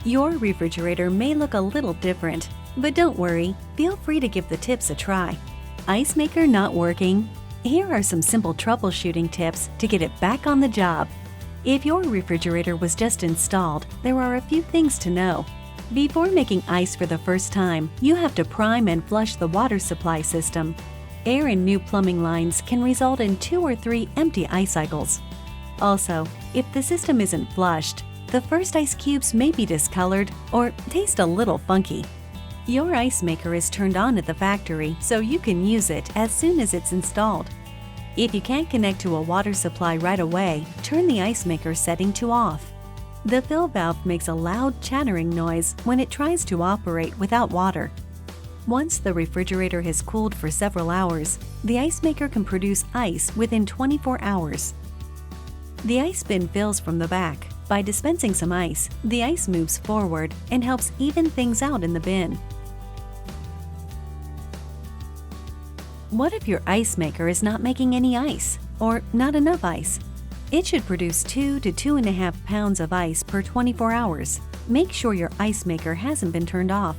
Your refrigerator may look a little different, but don't worry, feel free to give the tips a try. Ice maker not working? Here are some simple troubleshooting tips to get it back on the job. If your refrigerator was just installed, there are a few things to know. Before making ice for the first time, you have to prime and flush the water supply system. Air in new plumbing lines can result in 2 or 3 empty ice cycles. Also, if the system isn't flushed, the first ice cubes may be discolored or taste a little funky. Your ice maker is turned on at the factory, so you can use it as soon as it's installed. If you can't connect to a water supply right away, turn the ice maker setting to off. The fill valve makes a loud chattering noise when it tries to operate without water. Once the refrigerator has cooled for several hours, the ice maker can produce ice within 24 hours. The ice bin fills from the back. By dispensing some ice, the ice moves forward and helps even things out in the bin. What if your ice maker is not making any ice, or not enough ice? It should produce 2 to 2.5 pounds of ice per 24 hours. Make sure your ice maker hasn't been turned off.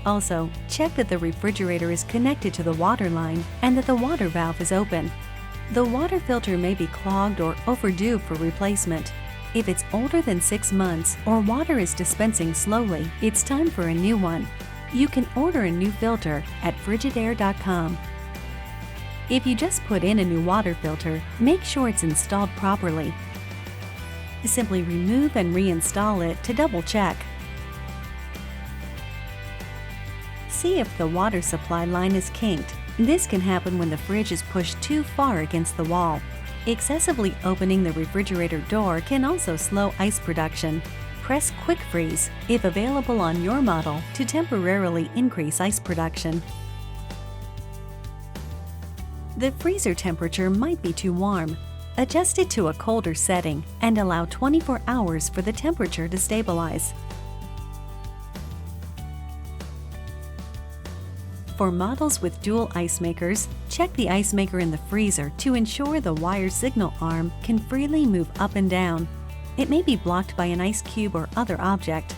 Also, check that the refrigerator is connected to the water line and that the water valve is open. The water filter may be clogged or overdue for replacement. If it's older than 6 months or water is dispensing slowly, it's time for a new one. You can order a new filter at Frigidaire.com. If you just put in a new water filter, make sure it's installed properly. Simply remove and reinstall it to double check. See if the water supply line is kinked. This can happen when the fridge is pushed too far against the wall. Excessively opening the refrigerator door can also slow ice production. Press Quick Freeze, if available on your model, to temporarily increase ice production. The freezer temperature might be too warm. Adjust it to a colder setting and allow 24 hours for the temperature to stabilize. For models with dual ice makers, check the ice maker in the freezer to ensure the wire signal arm can freely move up and down. It may be blocked by an ice cube or other object.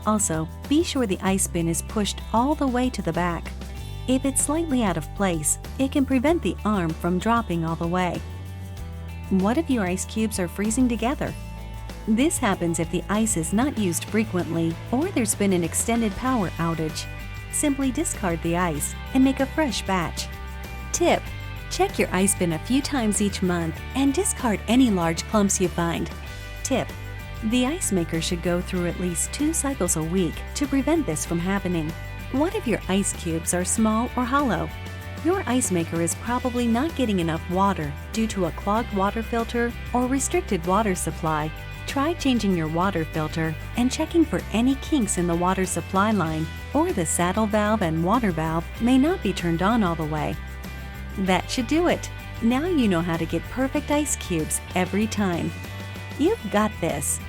Also, be sure the ice bin is pushed all the way to the back. If it's slightly out of place, it can prevent the arm from dropping all the way. What if your ice cubes are freezing together? This happens if the ice is not used frequently or there's been an extended power outage. Simply discard the ice and make a fresh batch. Tip: check your ice bin a few times each month and discard any large clumps you find. Tip: the ice maker should go through at least 2 cycles a week to prevent this from happening. What if your ice cubes are small or hollow? Your ice maker is probably not getting enough water due to a clogged water filter or restricted water supply. Try changing your water filter and checking for any kinks in the water supply line, or the saddle valve and water valve may not be turned on all the way. That should do it. Now you know how to get perfect ice cubes every time. You've got this.